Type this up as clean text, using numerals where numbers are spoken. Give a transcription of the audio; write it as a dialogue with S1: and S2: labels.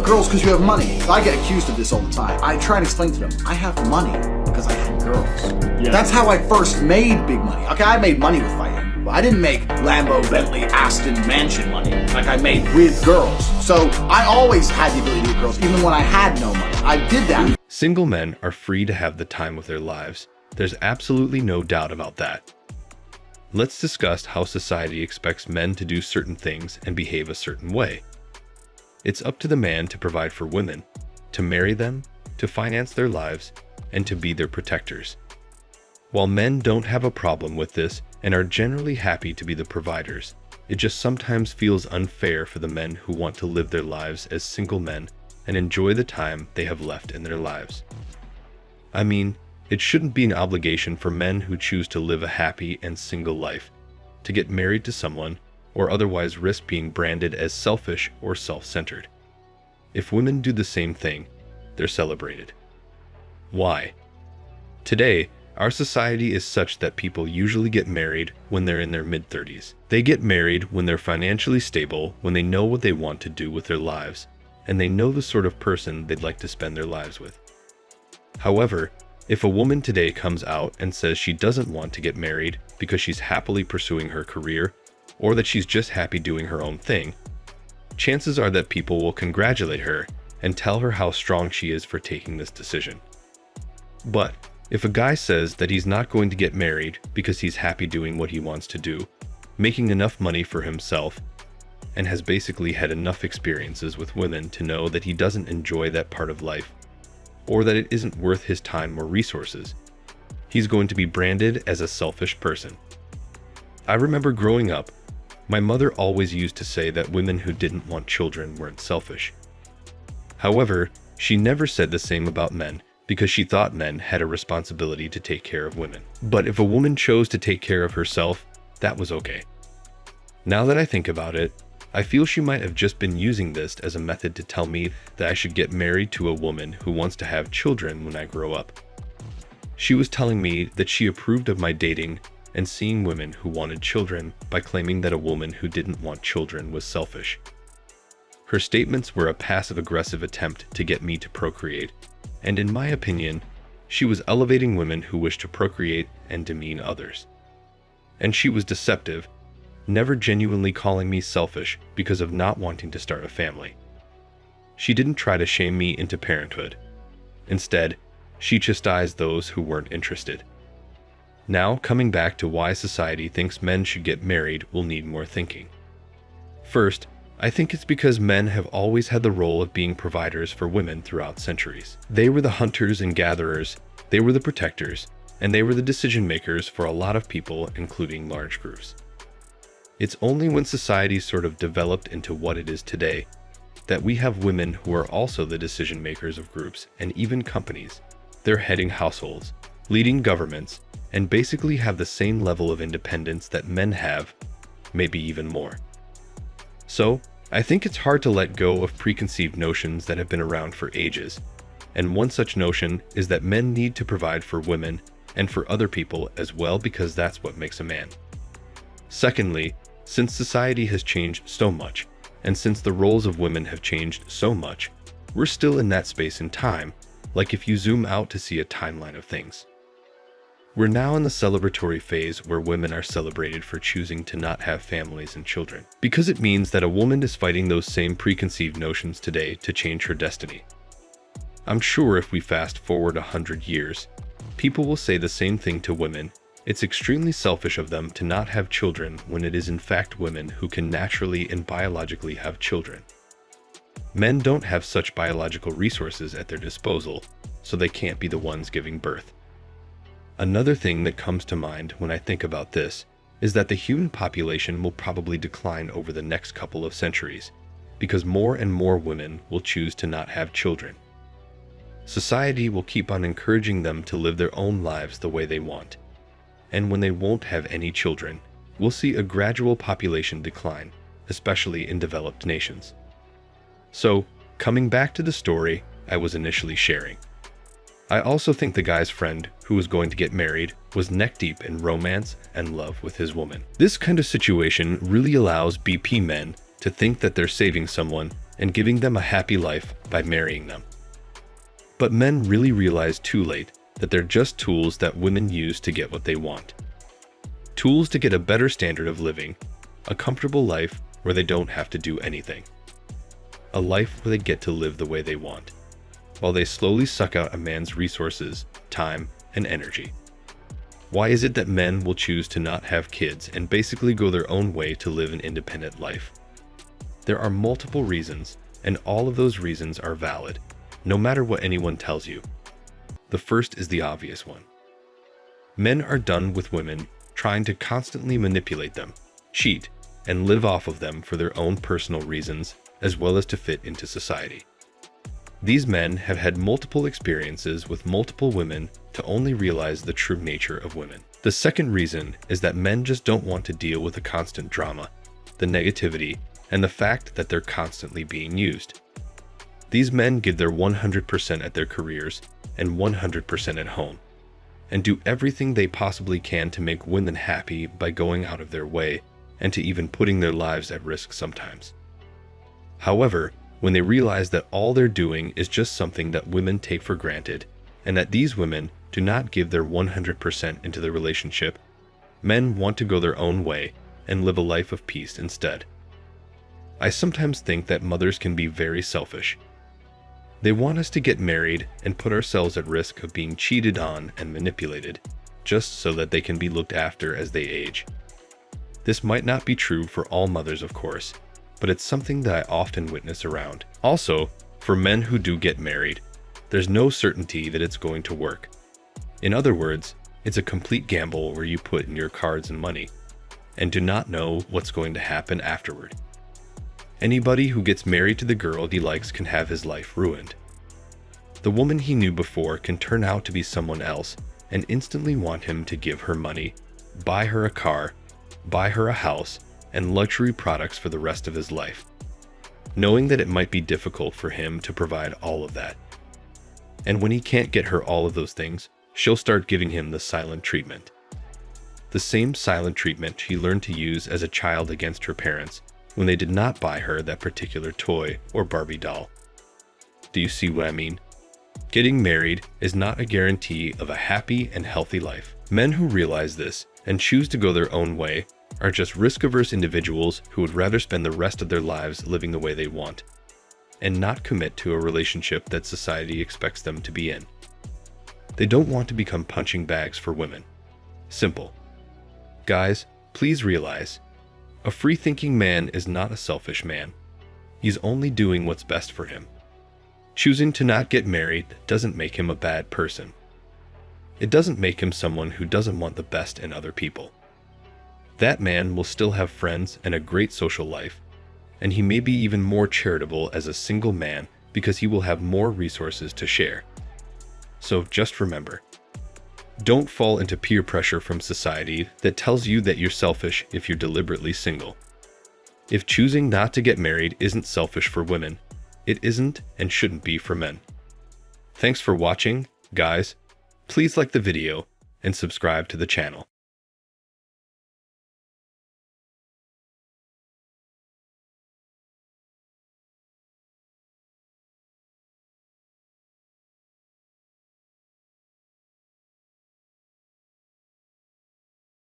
S1: girls because you have money. I get accused of this all the time. I try and explain to them, I have money because I had girls. Yeah. That's how I first made big money. Okay, I made money with fighting, but I didn't make Lambo, Bentley, Aston, Mansion money like I made with girls. So I always had the ability to get girls, even when I had no money. I did that.
S2: Single men are free to have the time of their lives. There's absolutely no doubt about that. Let's discuss how society expects men to do certain things and behave a certain way. It's up to the man to provide for women, to marry them, to finance their lives, and to be their protectors. While men don't have a problem with this and are generally happy to be the providers, it just sometimes feels unfair for the men who want to live their lives as single men and enjoy the time they have left in their lives. I mean, it shouldn't be an obligation for men who choose to live a happy and single life to get married to someone or otherwise risk being branded as selfish or self-centered. If women do the same thing, they're celebrated. Why? Today, our society is such that people usually get married when they're in their mid-30s. They get married when they're financially stable, when they know what they want to do with their lives, and they know the sort of person they'd like to spend their lives with. However, if a woman today comes out and says she doesn't want to get married because she's happily pursuing her career, or that she's just happy doing her own thing, chances are that people will congratulate her and tell her how strong she is for taking this decision. But if a guy says that he's not going to get married because he's happy doing what he wants to do, making enough money for himself, and has basically had enough experiences with women to know that he doesn't enjoy that part of life, or that it isn't worth his time or resources, he's going to be branded as a selfish person. I remember growing up, my mother always used to say that women who didn't want children weren't selfish. However, she never said the same about men because she thought men had a responsibility to take care of women. But if a woman chose to take care of herself, that was okay. Now that I think about it, I feel she might have just been using this as a method to tell me that I should get married to a woman who wants to have children when I grow up. She was telling me that she approved of my dating and seeing women who wanted children by claiming that a woman who didn't want children was selfish. Her statements were a passive-aggressive attempt to get me to procreate, and in my opinion, she was elevating women who wish to procreate and demean others. And she was deceptive, never genuinely calling me selfish because of not wanting to start a family. She didn't try to shame me into parenthood. Instead, she chastised those who weren't interested. Now, coming back to why society thinks men should get married will need more thinking. First, I think it's because men have always had the role of being providers for women throughout centuries. They were the hunters and gatherers, they were the protectors, and they were the decision makers for a lot of people, including large groups. It's only when society sort of developed into what it is today that we have women who are also the decision makers of groups and even companies. They're heading households, leading governments, and basically have the same level of independence that men have, maybe even more. So, I think it's hard to let go of preconceived notions that have been around for ages, and one such notion is that men need to provide for women and for other people as well because that's what makes a man. Secondly, since society has changed so much, and since the roles of women have changed so much, we're still in that space in time, like if you zoom out to see a timeline of things. We're now in the celebratory phase where women are celebrated for choosing to not have families and children, because it means that a woman is fighting those same preconceived notions today to change her destiny. I'm sure if we fast forward 100 years, people will say the same thing to women. It's extremely selfish of them to not have children when it is in fact women who can naturally and biologically have children. Men don't have such biological resources at their disposal, so they can't be the ones giving birth. Another thing that comes to mind when I think about this is that the human population will probably decline over the next couple of centuries because more and more women will choose to not have children. Society will keep on encouraging them to live their own lives the way they want. And when they won't have any children, we'll see a gradual population decline, especially in developed nations. So, coming back to the story I was initially sharing, I also think the guy's friend who was going to get married was neck deep in romance and love with his woman. This kind of situation really allows BP men to think that they're saving someone and giving them a happy life by marrying them. But men really realize too late that they're just tools that women use to get what they want. Tools to get a better standard of living, a comfortable life where they don't have to do anything. A life where they get to live the way they want, while they slowly suck out a man's resources, time, and energy. Why is it that men will choose to not have kids and basically go their own way to live an independent life? There are multiple reasons, and all of those reasons are valid, no matter what anyone tells you. The first is the obvious one. Men are done with women trying to constantly manipulate them, cheat, and live off of them for their own personal reasons, as well as to fit into society. These men have had multiple experiences with multiple women to only realize the true nature of women. The second reason is that men just don't want to deal with the constant drama, the negativity, and the fact that they're constantly being used. These men give their 100% at their careers and 100% at home, and do everything they possibly can to make women happy by going out of their way and to even putting their lives at risk sometimes. However, when they realize that all they're doing is just something that women take for granted, and that these women do not give their 100% into the relationship, men want to go their own way and live a life of peace instead. I sometimes think that mothers can be very selfish. They want us to get married and put ourselves at risk of being cheated on and manipulated, just so that they can be looked after as they age. This might not be true for all mothers, of course, but it's something that I often witness around. Also, for men who do get married, there's no certainty that it's going to work. In other words, it's a complete gamble where you put in your cards and money, and do not know what's going to happen afterward. Anybody who gets married to the girl he likes can have his life ruined. The woman he knew before can turn out to be someone else and instantly want him to give her money, buy her a car, buy her a house, and luxury products for the rest of his life, knowing that it might be difficult for him to provide all of that. And when he can't get her all of those things, she'll start giving him the silent treatment. The same silent treatment she learned to use as a child against her parents when they did not buy her that particular toy or Barbie doll. Do you see what I mean? Getting married is not a guarantee of a happy and healthy life. Men who realize this and choose to go their own way are just risk-averse individuals who would rather spend the rest of their lives living the way they want, and not commit to a relationship that society expects them to be in. They don't want to become punching bags for women. Simple. Guys, please realize, a free-thinking man is not a selfish man. He's only doing what's best for him. Choosing to not get married doesn't make him a bad person. It doesn't make him someone who doesn't want the best in other people. That man will still have friends and a great social life, and he may be even more charitable as a single man because he will have more resources to share. So just remember, don't fall into peer pressure from society that tells you that you're selfish if you're deliberately single. If choosing not to get married isn't selfish for women, it isn't and shouldn't be for men. Thanks for watching, guys. Please like the video and subscribe to the channel.